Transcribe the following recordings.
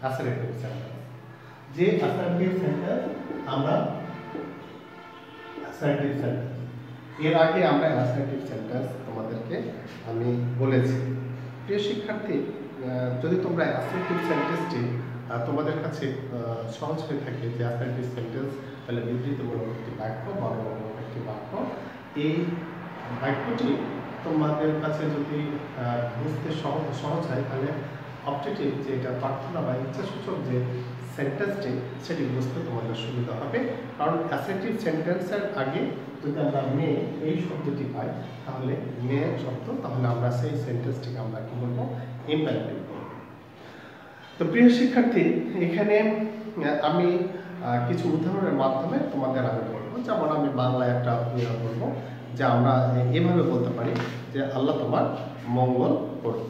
Assertive sentence. যে assertive sentence আমরা assertive sentence, এর আগে আমরা অ্যাসার্টিভ সেন্টেন্স তোমাদেরকে আমি বলেছি। প্রিয় শিক্ষার্থী, যদি তোমরা অ্যাসার্টিভ সেন্টেন্সটি তোমাদের কাছে সহজ হয়ে থাকে, যে অ্যাসার্টিভ সেন্টেন্স তাহলে বিবৃতিমূলক একটি বাক্য, বর্ণনামূলক একটি বাক্য, এই বাক্যটি তোমাদের কাছে যদি বুঝতে সহজ হয়, তাহলে অপটেটিভ যে এটা প্রার্থনা বা ইচ্ছাসূচক যে সেন্টেন্সটি সেটি বুঝতে তোমাদের সুবিধা হবে। কারণ অ্যাসার্টিভ সেন্টেন্সের আগে যদি আমরা মে এই শব্দটি পাই, তাহলে মে শব্দ, তাহলে আমরা সেই সেন্টেন্সটিকে আমরা কি বলবো, ইম্পারেটিভ বলবো। তো প্রিয় শিক্ষার্থী, এখানে আমি কিছু উদাহরণের মাধ্যমে তোমাদের আমি বলবো। যেমন আমি বাংলায় একটা উদাহরণ বলবো, যে আমরা এভাবে বলতে পারি যে আল্লাহ তোমার মঙ্গল করুক।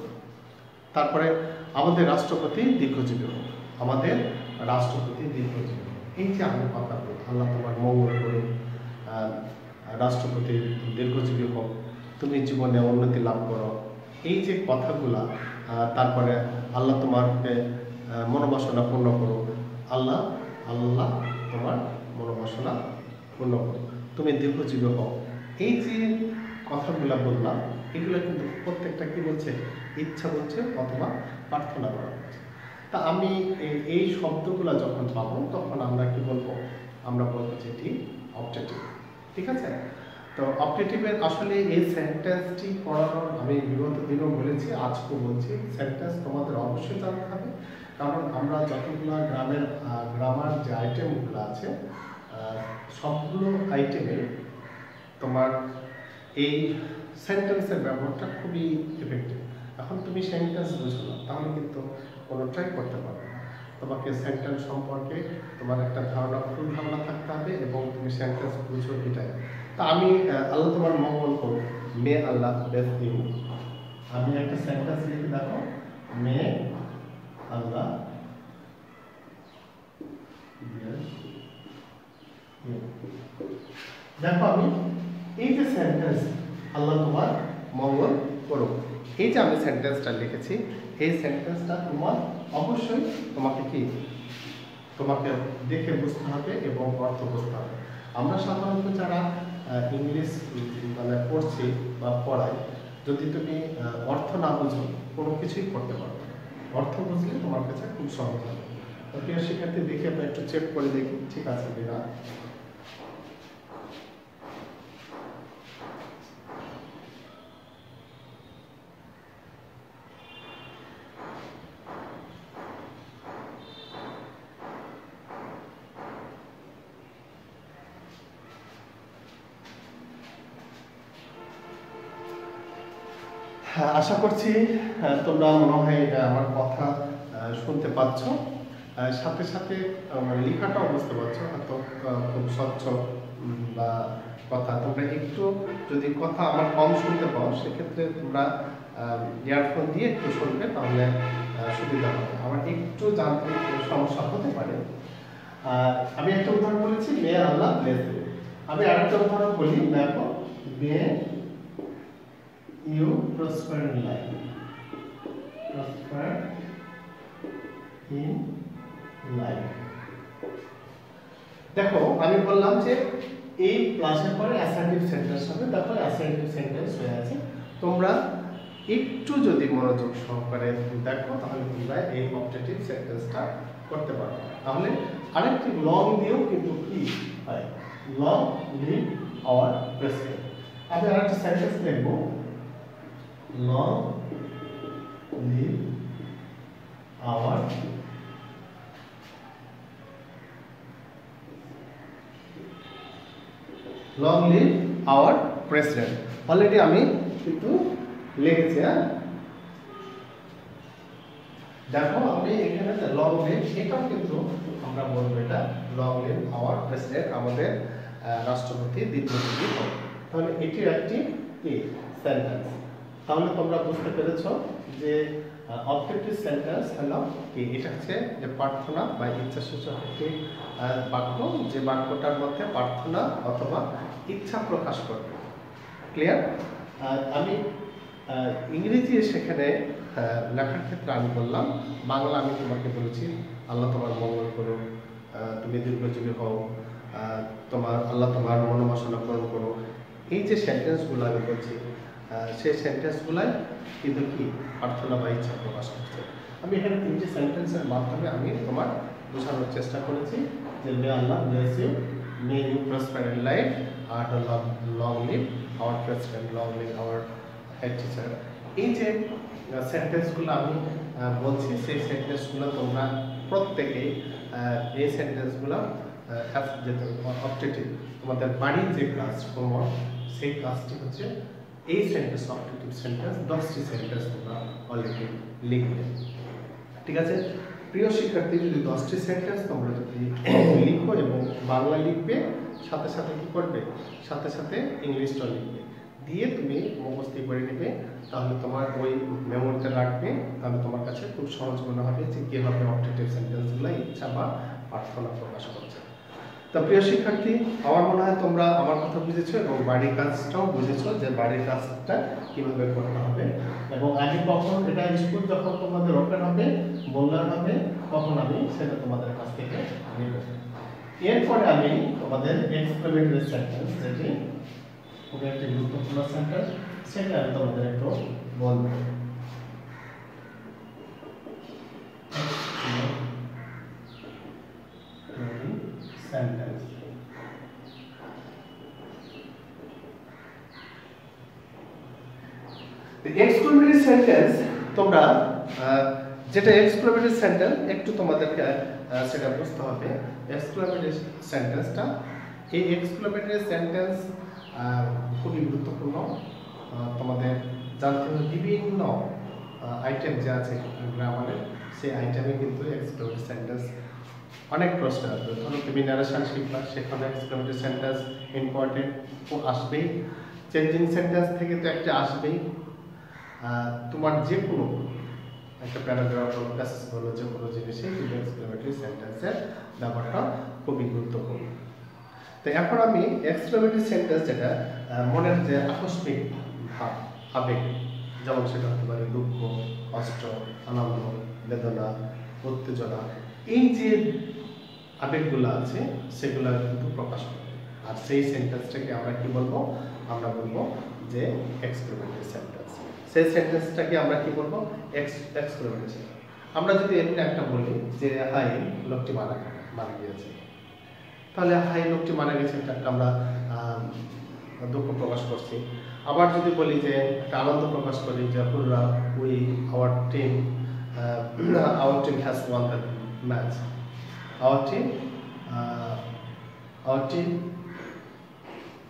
তারপরে আমাদের রাষ্ট্রপতি দীর্ঘজীবী হোক, আমাদের রাষ্ট্রপতি দীর্ঘজীবী হোক। এই যে আমি কথা বলি, আল্লাহ তোমার মঙ্গল করুক, রাষ্ট্রপতি দীর্ঘজীবী হোক, তুমি জীবনে উন্নতি লাভ করো, এই যে কথাগুলা, তারপরে আল্লাহ তোমাকে মনোবাসনা পূর্ণ করুক, আল্লাহ আল্লাহ তোমার মনোবাসনা পূর্ণ করুক, তুমি দীর্ঘজীবী হও, এই যে কথাগুলা বললাম, এগুলো কিন্তু প্রত্যেকটা কি বলছে, ইচ্ছা বলছে অথবা প্রার্থনা করা হচ্ছে। তা আমি এই শব্দগুলো যখন পাবো, তখন আমরা কি বলবো, আমরা বলবো যে এটি অপটেটিভ। ঠিক আছে? তো অপটেটিভের আসলে এই সেন্টেন্সটি পড়ানোর আমি বিগত দিনও বলেছি, আজকেও বলছি, সেন্টেন্স তোমাদের অবশ্যই জানতে হবে। কারণ আমরা যতগুলো গ্রামার যে আইটেমগুলো আছে, সবগুলো আইটেমে তোমার এই সেন্টেন্সের ব্যবহারটা খুবই এফেক্টিভ। এখন তুমি সেন্টেন্স বুঝো না, তাহলে কিন্তু কোনোটাই করতে পারবে না। তোমাকে সেন্টেন্স সম্পর্কে তোমার একটা ভুল ধারণা থাকতে হবে, এবং তুমি সেন্টেন্স বুঝো, এটাই। তা আমি আল্লাহ তোমার মঙ্গল করুক, মে আল্লাহ ব্লেস ইউ। আমি একটা সেন্টেন্স লিখে দেখো, মে আল্লাহ দেখো, আমি এই যে সেন্টেন্স আল্লাহ তোমার মঙ্গল করুক, এই যে আমি সেন্টেন্সটা লিখেছি, এই সেন্টেন্সটা তোমার অবশ্যই তোমাকে দেখে বুঝতে হবে এবং অর্থ বুঝতে হবে। আমরা সাধারণত যারা ইংলিশ পড়ছি বা পড়াই, যদি তুমি অর্থ না বুঝো, কোনো কিছুই করতে পারবে না। অর্থ বুঝলে তোমার কাছে খুব সহজ হবে। তো প্রিয় শিক্ষার্থী, দেখে আমরা একটু চেক করে দেখি ঠিক আছে কিনা। আশা করছি তোমরা মনে হয় আমার কথা শুনতে পাচ্ছ, সাথে সাথে লেখাটাও বুঝতে পারছো। হয়তো খুব স্বচ্ছ বা কথা, তোমরা একটু যদি কথা আমার কম শুনতে পাও, সেক্ষেত্রে তোমরা ইয়ারফোন দিয়ে একটু শুনবে, তাহলে সুবিধা হবে। আমার একটু যান্ত্রিক সমস্যা হতে পারে। আমি একটা উদাহরণ বলেছি, মে আল্লাহ ব্লেস ইউ। আমি আরেকটা উদাহরণ বলি, দেখো, মে you prosper in life, prosper in life। দেখো, আমি বললাম যে এই ক্লাসের পরে অ্যাসার্টিভ সেন্টেন্স হবে। দেখো, অ্যাসার্টিভ সেন্টেন্স হয়ে আছে। তোমরা একটু যদি মনোযোগ সহকারে দেখো, তাহলে তোমরা এই অপটেটিভ সেন্টেন্সটা করতে পারো। তাহলে আরেকটি লং দিয়েও কিন্তু কি হয়, লং লিভ আওয়ার প্রেসিডেন্ট। আমি আরেকটা সেন্টেন্স দেখবো, long live our president। Already আমি কিন্তু লিখেছি। দেখো, আমি এখানে লং লিভ, এটাও কিন্তু আমরা বলবো, এটা লং লিভ আওয়ার প্রেসিডেন্ট, আমাদের রাষ্ট্রপতি দীর্ঘজীবী হোক। তাহলে এটির একটি সেন্টেন্স। তাহলে তোমরা বুঝতে পেরেছো যে অবজেক্টিভ সেন্টেন্স হলো কি, এটা হচ্ছে যে প্রার্থনা বা ইচ্ছাসূচক একটি বাক্য, যে বাক্যটার মধ্যে প্রার্থনা অথবা ইচ্ছা প্রকাশ করবে। ক্লিয়ার? আমি ইংরেজি সেখানে লেখার ক্ষেত্রে আমি বললাম বাংলা আমি তোমাকে বলেছি আল্লাহ তোমার মঙ্গল করুক, তুমি দীর্ঘজীবী হও, তোমার আল্লাহ তোমার মনোবাসনা পূরণ করো। এই যে সেন্টেন্সগুলো আমি বলছি সেই সেন্টেন্সগুলাই কিন্তু কি প্রার্থনা বা ইচ্ছা প্রকাশ করছে। আমি এখানে 3টি সেন্টেন্সের মাধ্যমে আমি তোমার বোঝানোর চেষ্টা করেছি যে may Allah bless you, may you prosper in life, আর long live our president, long live our head teacher. এই যে সেন্টেন্সগুলো আমি বলছি সেই সেন্টেন্সগুলো তোমরা প্রত্যেকেই এই সেন্টেন্সগুলো অবজেক্টিভ তোমাদের বাড়ির যে কাজ হোমওয়ার্ক সেই কাজটি হচ্ছে এই সেন্টেন্স অবজেক্টিভ সেন্টেন্স 10টি সেন্টেন্স তোমরা অলরেডি লিখবে। ঠিক আছে প্রিয় শিক্ষার্থী, যদি 10টি সেন্টেন্স তোমরা যদি লিখো এবং বাংলা লিখবে, সাথে সাথে কি করবে, সাথে সাথে ইংলিশটাও লিখবে, দিয়ে তুমি মুখস্থ করে নেবে, তাহলে তোমার ওই মেমোরিতে রাখবে। তাহলে তোমার কাছে খুব সহজ মনে হবে যে কীভাবে অবজেক্টিভ সেন্টেন্সগুলো ইচ্ছা বা প্রার্থনা প্রকাশ করছে। তো প্রিয় শিক্ষার্থী, আমার মনে হয় তোমরা আমার কথা বুঝেছো এবং বাড়ির কাজটাও বুঝেছো যে বাড়ির কাজটা কিভাবে করতে হবে। এবং আমি কখন এটা স্কুল যখন তোমাদের ওপেন হবে বললাম হবে তখন আমি সেটা তোমাদের কাছ থেকে নেব। এরপরে আমি তোমাদের এক্সক্লেমেটরি সেন্টেন্স, যেটি খুবই একটি গুরুত্বপূর্ণ সেন্টেন্স, সেটা আমি তোমাদের একটু বলবো। সেন্টেন্স এক্সক্লেমেটরি সেন্টেন্স তোমরা যেটা এক্সক্লেমেটরি সেন্টেন্স একটু তোমাদেরকে সেটা বুঝতে হবে। এক্সক্লেমেটরি সেন্টেন্সটা, এই এক্সক্লেমেটরি সেন্টেন্স খুবই গুরুত্বপূর্ণ। তোমাদের জানতে হবে বিভিন্ন আইটেম যে আছে গ্রামারের, সেই আইটেমে কিন্তু এক্সক্লেমেটরি সেন্টেন্স অনেক প্রশ্ন আসবে। ধরো তুমি ন্যারেশন শিখবা, সেখানে এক্সক্লেমেটরি সেন্টেন্স ইম্পর্টেন্ট আসবেই। চেঞ্জিং সেন্টেন্স থেকে তো একটা আসবেই। তোমার যে কোনো একটা প্যারাগ্রাফ বলো, প্যাসেজ বলো, যে কোনো জিনিসে কিন্তু এক্সক্লেমেটরি সেন্টেন্সের ব্যাপারটা খুবই গুরুত্বপূর্ণ। তো এখন আমি এক্সক্লেমেটরি সেন্টেন্স যেটা মনের যে আকস্মিক ভাব, আবেগ, যেমন সেটা হতে পারে দুঃখ, কষ্ট, আনন্দ, বেদনা, উত্তেজনা, এই যে আবেগগুলো আছে সেগুলো কিন্তু প্রকাশ করে। আর সেই সেন্টেন্সটাকে আমরা কি বলবো, আমরা বলবো যে এক্সক্লেমেটরি সেন্টেন্স। সেই সেন্টেন্সটাকে আমরা কি বলবো, এক্সক্লেমেটরি সেন্টেন্স। আমরা যদি এমনি একটা বলি যে হাই লোকটি মারা গিয়েছে, তাহলে হাই লোকটি মারা গেছে এটা একটা আমরা দুঃখ প্রকাশ করছি। আবার যদি বলি যে একটা আনন্দ প্রকাশ করি যে হুররা our team has one the match, our team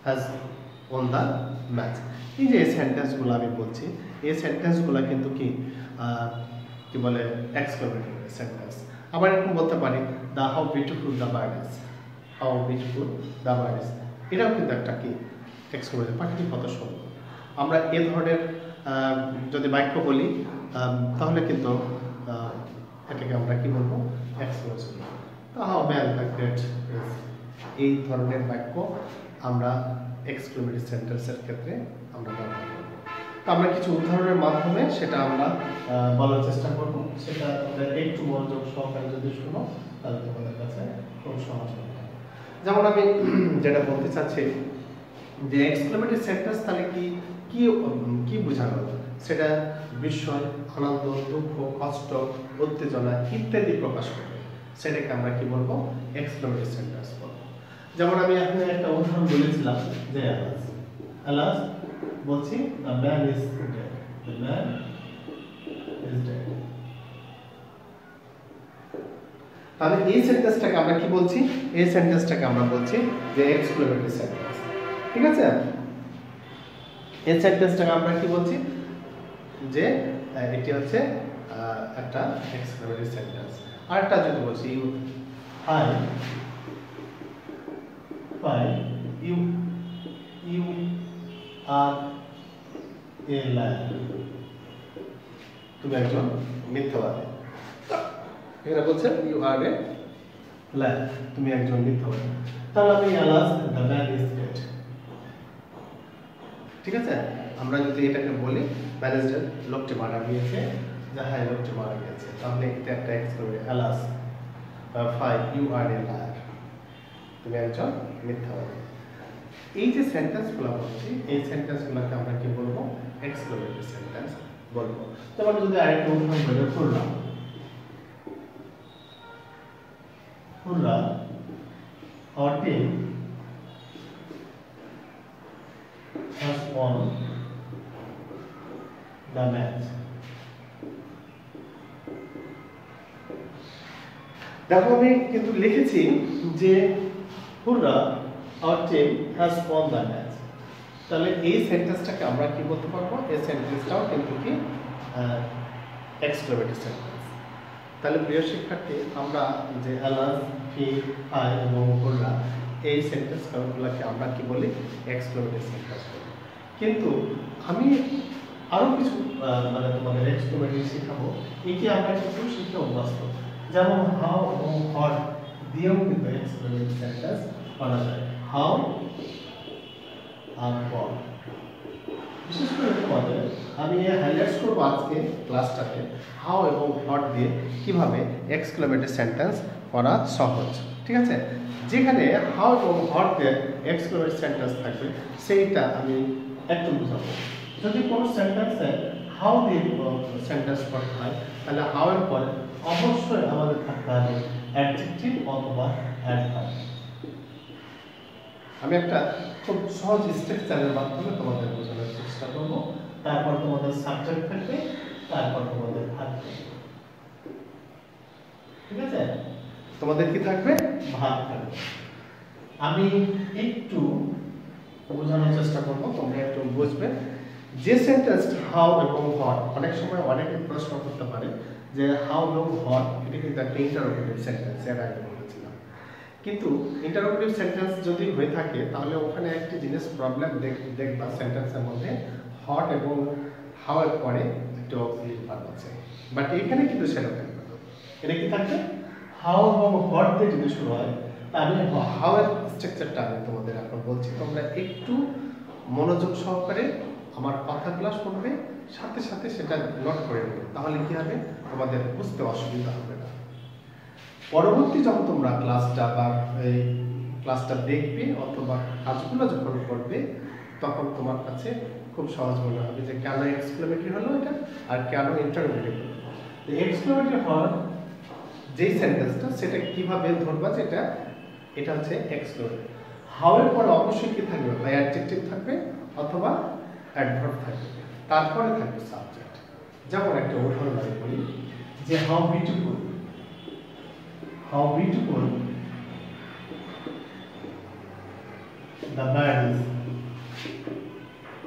has won the match। এই যে সেন্টেন্সগুলো আমি বলছি, এই সেন্টেন্সগুলো কিন্তু কি বলে এক্সক্লেমেটরি সেন্টেন্স। আবার এরকম বলতে পারি the how beautiful the bird is, how beautiful the bird is, এটাও কিন্তু একটা কি এক্সক্লেমেটরি, পাখিটি কত সুন্দর। আমরা এ ধরনের যদি বাক্য বলি তাহলে কিন্তু এটাকে আমরা কি বলবো, exclamatory. How man the great is, এই ধরনের বাক্য আমরা এক্সক্লেমেটরি সেন্টেন্সের ক্ষেত্রে আমরা ব্যবহার করব। তো আমরা কিছু উদাহরণের মাধ্যমে সেটা আমরা বলার চেষ্টা করব। সেটা তোমরা একটু মনোযোগ সহকারে যদি শুনো তাহলে তোমাদের কাছে খুব সহজ হবে। যেমন আমি যেটা বলতে চাচ্ছি যে এক্সক্লেমেটরি সেন্টেন্স তাহলে কি বোঝানো, সেটা বিস্ময়, আনন্দ, দুঃখ, কষ্ট, উত্তেজনা ইত্যাদি প্রকাশ করবে, সেটাকে আমরা কি বলবো, এক্সক্লেমেটরি সেন্টেন্স বলবো। যেমন আমি এখানে একটা উদাহরণ বলেছিলাম যে আলাস বলছি the man is dead, the man is dead. তাহলে এই সেন্টেন্সটাকে আমরা কি বলছি, এই সেন্টেন্সটাকে আমরা বলছি যে এক্সক্লেমেটরি সেন্টেন্স। ঠিক আছে, এই সেন্টেন্সটাকে আমরা কি বলছি যে এটি হচ্ছে একটা এক্সক্লেমেটরি সেন্টেন্স। আরেকটা যদি বলছি hi fie you are a liar, তুমি একজন মিথ্যাবাদী। এখানে বলছেন ইউ আর এ লায়ার, তুমি একজন মিথ্যাবাদী। তাহলে আমি আলাস দ্য ম্যান ইজ ডেড। ঠিক আছে, আমরা যদি এটাকে বলি ম্যান ইজ ডেড, লোকটি মারা গিয়েছে, যে হ্যাঁ এই লোকটি মারা গেছে, তাহলে এটা একটা exclamatory alas fine you are a liar, তুমি একজন মিথ্যাবাদী। এই যে সেন্টেন্সগুলো বলছি এই সেন্টেন্সগুলোকে আমরা কি বলবো? এক্সক্লেমেটরি সেন্টেন্স বলবো। যেমন যদি আরেকটা উদাহরণ বলি, হুররা our team has won the match. দেখো আমি কিন্তু লিখেছি যে হুররা our team has won the match, তাহলে এই সেন্টেন্সটাকে আমরা কি বলতে পারবো? এই সেন্টেন্সটাও কিন্তু কি এক্সক্লেমেটরি সেন্টেন্স। তাহলে প্রিয় শিক্ষার্থী, আমরা যে অ্যালাস, ফি, আই এবং হুররা এই সেন্টেন্সগুলোকে আমরা কি বলি? এক্সক্লেমেটরি সেন্টেন্স বলি। কিন্তু আমি আরো কিছু মানে তোমাদের এক্সক্লেমেটরি শেখাবো, এটি আমরা কিন্তু শিখতে অভ্যস্ত। যেমন হাউ এবং হোয়াট দিয়েও কিন্তু এক্সক্লেমেটরি সেন্টেন্স করা যায়। হাউ আর হোয়াট, বিশেষ করে তোমাদের আমি হাইলাইটস করবো আজকে ক্লাসটাতে হাউ এবং হোয়াট দিয়ে কিভাবে এক্সক্লেমেটরি সেন্টেন্স করা সহজ। ঠিক আছে, যেখানে হাউ এবং হোয়াট দিয়ে এক্সক্লেমেটরি সেন্টেন্স থাকবে সেইটা আমি একটু বুঝাবো। যদি কোনো সেন্টেন্সে হাউ দিয়ে সেন্টেন্স করতে হয় তাহলে হাউ এর পরে অবশ্যই আমাদের থাকতে হবে অ্যাডজেক্টিভ অথবা অ্যাডভার্ব। আমি একটা খুব সহজ স্ট্রাকচারের মাধ্যমে তোমাদের বোঝানোর চেষ্টা করব। তারপর তোমাদের সাবজেক্ট থাকবে, তারপর তোমাদের ভার্ব থাকবে। ঠিক আছে, তোমাদের কি থাকবে? ভার্ব থাকবে। আমি একটু বোঝানোর চেষ্টা করব, তোমরা একটু বুঝবে। যে সেন্টেন্সটা হাউ এবং হোয়াট, অনেক সময় অনেকে প্রশ্ন করতে পারে যে হাউ এবং হোয়াট এটা কিন্তু একটা ইন্টারোগেটিভ সেন্টেন্স, এর আগে বলেছিলাম। কিন্তু ইন্টারোগেটিভ সেন্টেন্স যদি হয়ে থাকে তাহলে ওখানে একটি জিনিস প্রবলেম দেখবা, সেন্টেন্সের মধ্যে হট এবং হাউ এর পরে একটা অক্সিলারি ভার্ব আছে, বাট এখানে কিন্তু সেটা থাকবে না। এটা কি থাকবে? হাউ এবং হট দিয়ে যদি শুরু হয়, তাহলে হাউ এর স্ট্রাকচারটা আমি তোমাদের এখন বলছি, তোমরা একটু মনোযোগ সহকারে আমার কথাগুলো শুনবে, সাথে সাথে সেটা নোট করে নেবে, তাহলে কি হবে? তোমাদের বুঝতে অসুবিধা হবে না। পরবর্তী যখন তোমরা ক্লাসটা বা এই ক্লাসটা দেখবে অথবা কাজগুলো যখন করবে তখন তোমার কাছে খুব সহজ মনে হবে যে কেন এক্সক্লেমেটরি হলো এটা আর কেন ইন্টারোগেটিভ হলো। এক্সক্লেমেটরি হওয়ার যেই সেন্টেন্সটা সেটা কিভাবে ধরবা, যেটা এটা হচ্ছে এক্সক্লেমেটরি। হাউ এর পরে অবশ্যই কি থাকবে? হয় অ্যাডজেক্টিভ থাকবে অথবা অ্যাডভার্ব থাকবে, তারপরে থাকবে সাবজেক্ট। যেমন একটা উদাহরণ আমি বলি যে how beautiful, how beautiful the bird is.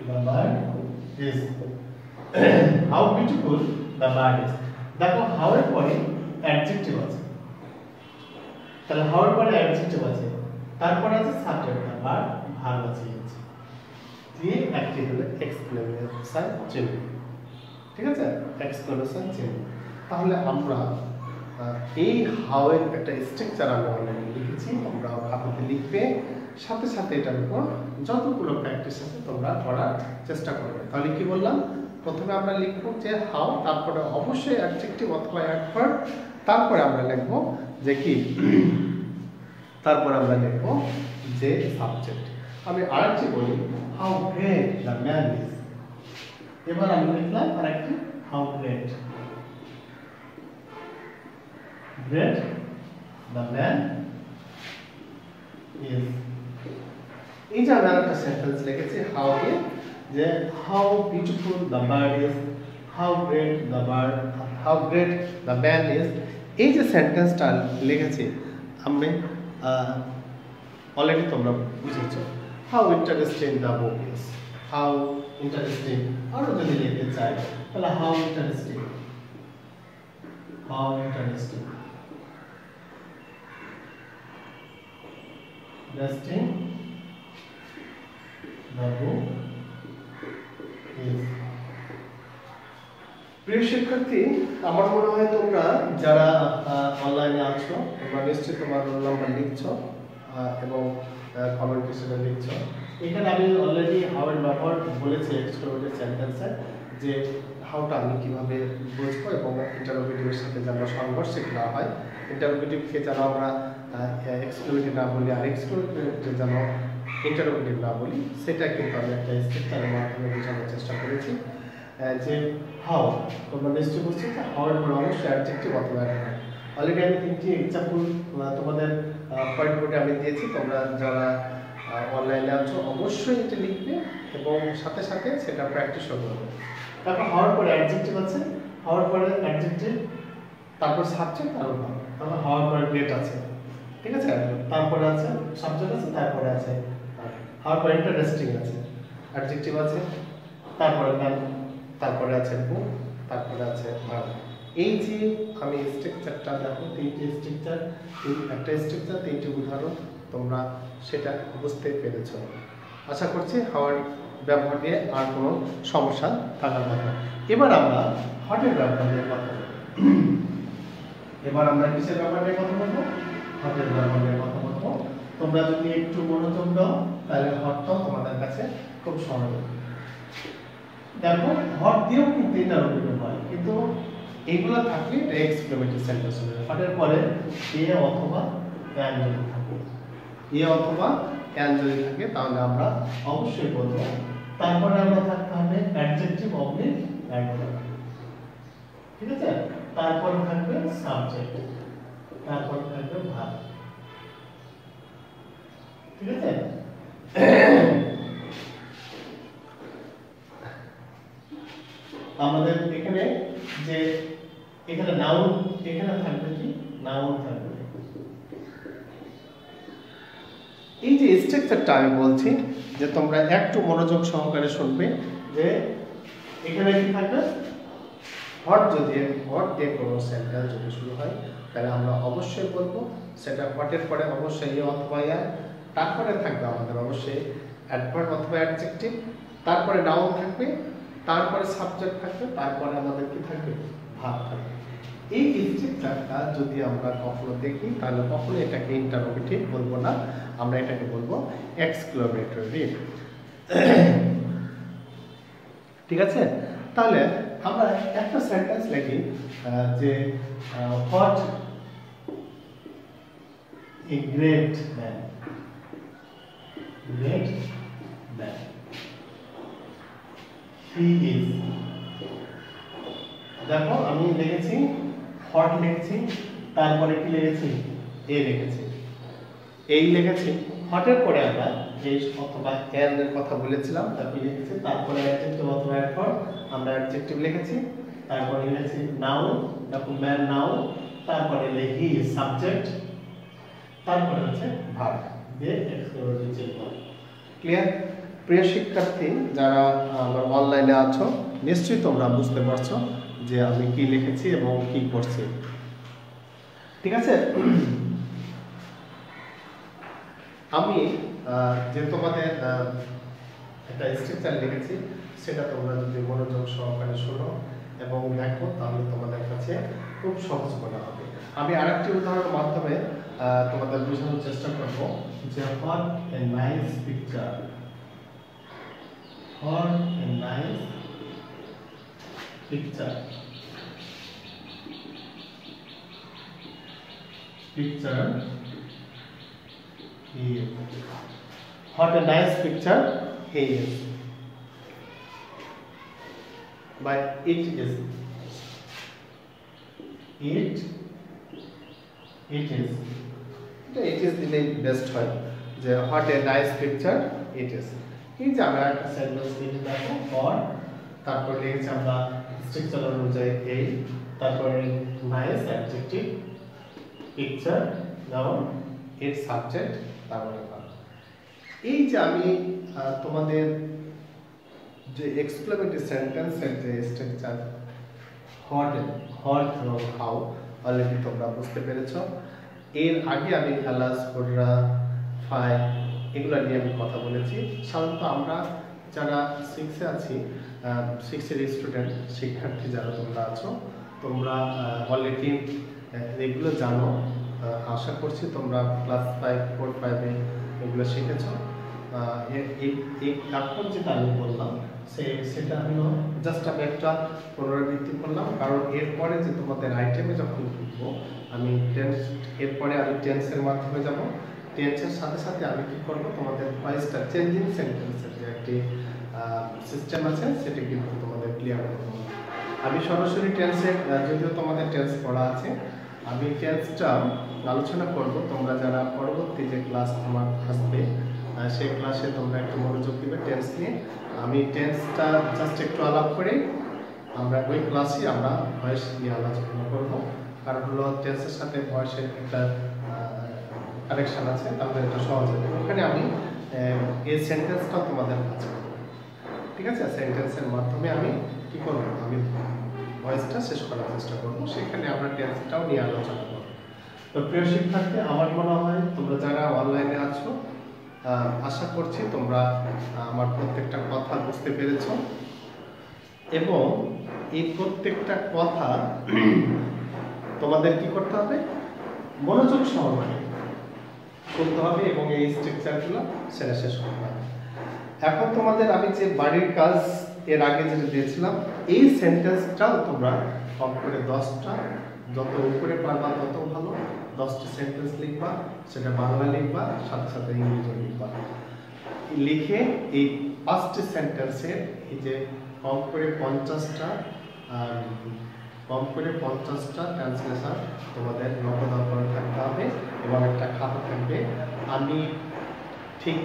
The bird is. How beautiful the bird is. দেখো how এর পরে অ্যাডজেক্টিভ আছে, তাহলে how এর পরে অ্যাডজেক্টিভ আছে, তারপরে আছে সাবজেক্ট আর ভার্ব আছে, দিয়ে একটি হলো এক্সক্লেমেশন চিহ্ন। ঠিক আছে, এক্সক্লেমেশন চিহ্ন। তাহলে আমরা এই হাউ এর একটা স্ট্রাকচার আমি অলরেডি লিখেছি, তোমরা খাতাতে লিখবে, সাথে সাথে এটার উপর যতগুলো প্র্যাকটিস আছে তোমরা করার চেষ্টা করবে। তাহলে কি বললাম? প্রথমে আমরা লিখব যে হাউ, তারপরে অবশ্যই অ্যাডজেক্টিভ অথবা অ্যাডভার্ব, তারপরে আমরা লিখব যে কি, তারপরে আমরা লিখব যে সাবজেক্ট। আমি আরেকটি বলি how great the man is. এবার আমি লিখলাম আরেকটি how great the man is। এই যে আমি একটা সেন্টেন্স লিখেছি হাউ দিয়ে, যে how beautiful the bird is, how great the man is. এই যে সেন্টেন্সটা লিখেছি আমি অলরেডি তোমরা বুঝেছো। How interesting the book is, how interesting. আরো যদি লিখতে চাই তাহলে how interesting Interesting the book is। প্রিয় শিক্ষার্থী, আমার মনে হয় তোমরা যারা অনলাইনে আছো তোমরা নিশ্চয়ই তোমার রোল নাম্বার লিখছো এবং কমেন্ট হিসেবে লিখছো। এখানে আমি অলরেডি হাউ এর ব্যবহার বলেছি এক্সক্লেমেটরি সেন্টেন্সে, যে হাউটা আমি কীভাবে বুঝবো এবং ইন্টারোগেটিভের সাথে যেন সংঘর্ষিক না হয়, ইন্টারোগেটিভকে যেন আমরা এক্সক্লুসিভ না বলি আর এক্সক্লুসিভকে যেন ইন্টারোগেটিভ না বলি, সেটা কিন্তু আমি একটা স্ট্রাকচারের মাধ্যমে বোঝানোর চেষ্টা করেছি। যে হাউ, তোমরা নিশ্চয়ই বুঝছো যে হাউয়ের পরে অবশ্যই অ্যাডজেক্টিভ অথবা অ্যাডভার্ব। অলরেডি আমি 3টি এক্সাম্পল তোমাদের হোয়াইট বোর্ডে আমি দিয়েছি, তোমরা যারা অনলাইনে আছো অবশ্যই এটা লিখবে এবং সাথে সাথে সেটা প্র্যাকটিসও করবে। তারপর হাওয়ার পরে অ্যাডজেক্টিভ আছে, হাওয়ার পরে অ্যাডজেক্টিভ, তারপর সাবজেক্ট আর ভার্ব, তারপর হাওয়ার পরে ডেট আছে, ঠিক আছে, তারপরে আছে সাবজেক্ট আছে, তারপরে আছে হাওয়ার পরে ইন্টারেস্টিং আছে, অ্যাডজেক্টিভ আছে, তারপরে ম্যাম, তারপরে আছে বুক, তারপরে আছে ভার্ব। এই যে আমি স্ট্রাকচারটা দেখো, 3টি স্ট্রাকচার, একটা স্ট্রাকচার 3টি উদাহরণ, তোমরা সেটা বুঝতে পেরেছ। আশা করছি হাওয়ার ব্যবহার নিয়ে আর কোনো সমস্যা থাকার কথা। এবার আমরা হটের ব্যবহার নিয়ে কথা বলব। এবার আমরা কিসের ব্যবহার নিয়ে কথা বলবো? হটের ব্যবহার নিয়ে কথা বলবো। তোমরা যদি একটু মনোযোগ দাও তাহলে হটটাও তোমাদের কাছে খুব সহজ হবে। দেখো হট দিয়েও কিন্তু ইন্টারোগেটিভ হয়, কিন্তু এইগুলো থাকলে এটা এক্সক্লেমেটরি সেন্টেন্স হবে। হটের পরে এ অথবা ক্যান যদি থাকে, এ অথবা ক্যান যদি থাকে তাহলে আমরা অবশ্যই বলবো। তারপরে আমরা থাকতে হবে অ্যাডজেক্টিভ অবলিক অ্যাডভার্ব, ঠিক আছে, তারপরে থাকবে সাবজেক্ট, তারপরে থাকবে ভার্ব, ঠিক আছে। আমাদের এখানে যে এখানে নাউন, এখানে থাকবে কি নাউন থাকবে। এই যে স্ট্রাকচারটা আমি বলছি যে তোমরা একটু মনোযোগ সহকারে শুনবে, যে এখানে কি থাকবে হট, যদি হট দিয়ে কোনো সেন্টেন্স যদি শুরু হয় তাহলে আমরা অবশ্যই বলবো সেটা হটের পরে অবশ্যই এ অথবা ইয়া, তারপরে থাকবে আমাদের অবশ্যই অ্যাডভার্ব অথবা অ্যাডজেক্টিভ, তারপরে নাউন থাকবে, তারপরে সাবজেক্ট থাকবে, তারপরে আমাদের কি থাকবে ভার্ব থাকবে। এই স্ট্রাকচারটা যদি আমরা কখনো দেখি তাহলে কখনো এটাকে ইন্টারোগেটিভ বলবো না, আমরা এটাকে বলবো এক্সক্লেমেটরি, ঠিক আছে। তাহলে আমরা একটা সেন্টেন্স লিখি যে what a great man, great man he is. দেখো আমি লিখেছি হট লিখেছি, তারপরে কি লিখেছি এ লিখেছি, এই লিখেছি। হটের পরে আমরা এই অথবা ক্যান এর কথা বলেছিলাম, তারপরে লিখেছি, তারপরে অ্যাডজেক্টিভ অথবা অ্যাডভার্ব, আমরা অ্যাডজেক্টিভ লিখেছি, তারপরে লিখেছি নাউন, দেখো ম্যান নাউন, তারপরে হি সাবজেক্ট, তারপরে হচ্ছে ভার্ব দিয়ে এক্সক্লেমেটরি চিহ্ন। ক্লিয়ার? প্রিয় শিক্ষার্থী যারা আমার অনলাইনে আছো নিশ্চয়ই তোমরা বুঝতে পারছো যে আমি কি লিখেছি এবং কি করছি, ঠিক আছে। আমি যে তোমাদের একটা স্ট্রাকচার লিখেছি সেটা তোমরা যদি মনোযোগ সহকারে শোনো এবং দেখো তাহলে তোমাদের কাছে খুব সহজ মনে হবে। আমি আরেকটি উদাহরণের মাধ্যমে তোমাদের বোঝানোর চেষ্টা করব যে what a nice picture, what a nice picture, picture he is. What a nice picture he is. But it is. It is. It is the best হয় যে what a nice picture it is. এই যে আমরা একটা sentence লিখে দেখো for, তারপর লিখেছি আমরা স্ট্রাকচার অনুযায়ী এই, তারপরে নাইস অ্যাডজেক্টিভ, পিকচার নাউন, এর সাবজেক্ট, তারপরে ভার্ব। এই যে আমি তোমাদের যে এক্সক্লেমেটরি সেন্টেন্সের যে স্ট্রাকচার হোয়াট এবং হাউ অলরেডি তোমরা বুঝতে পেরেছো। এর আগে আমি আলাস, কোডরা, ফাই এগুলো নিয়ে আমি কথা বলেছি। সাধারণত আমরা যারা 6-এ আছি, 6-এর স্টুডেন্ট শিক্ষার্থী যারা তোমরা আছো, তোমরা অলরেডি এগুলো জানো। আশা করছি তোমরা ক্লাস 5, 4, 5-এ এগুলো শিখেছো। এখন যেটা আমি বললাম সেটা হলো জাস্ট আমি একটা পুনরাবৃত্তি করলাম, কারণ এরপরে যে তোমাদের আইটেমে যখন ঢুকবো আমি টেন্স, এরপরে আমি টেন্সের মাধ্যমে যাব। টেন্সের সাথে সাথে আমি কি করব, তোমাদের ভয়েসটা চেঞ্জিং সেন্টেন্সের যে একটি সিস্টেম আছে সেটা কিন্তু তোমাদের ক্লিয়ার করবো। আমি সরাসরি টেন্সের, যদিও তোমাদের টেন্স পড়া আছে, আমি টেন্সটা আলোচনা করব। তোমরা যারা পরবর্তী যে ক্লাস আমার আসবে সেই ক্লাসে তোমরা একটু মনোযোগ দিবে টেন্স নিয়ে। আমি টেন্সটা জাস্ট একটু আলাপ করে আমরা ওই ক্লাসে আমরা ভয়েস নিয়ে আলোচনা করব, কারণ হলো টেন্সের সাথে ভয়েসের একটা কানেকশন আছে, তাহলে এটা সহজ হবে। ওখানে আমি এই সেন্টেন্সটা তোমাদের কাছে করব, ঠিক আছে? সেন্টেন্সের মাধ্যমে আমি কি করব, আমি ভয়েসটা শেষ করার চেষ্টা করব, সেখানে আমরা টেন্সটাও নিয়ে আলোচনা করব। তো প্রিয় শিক্ষার্থী, আমার মনে হয় তোমরা যারা অনলাইনে আছো আশা করছি তোমরা আমার প্রত্যেকটা কথা বুঝতে পেরেছো, এবং এই প্রত্যেকটা কথা তোমাদের কি করতে হবে, মনোযোগ সহকারে করতে হবে এবং এই স্ট্রাকচারগুলো সেটা শেষ করতে হবে। এখন তোমাদের আমি যে বাড়ির কাজ এর আগে যেটা দিয়েছিলাম, এই সেন্টেন্সটাও তোমরা কম করে 10টা, যত উপরে পারবা তত ভালো, 10টা সেন্টেন্স লিখবা, সেটা বাংলা লিখবা, সাথে সাথে ইংরেজি লিখবা। লিখে এই 5টি সেন্টেন্সের এই যে কম করে 50টা ট্রান্সলেশন তোমাদের নকল করে থাকতে হবে, এবং একটা খাতা থাকবে। আমি ঠিক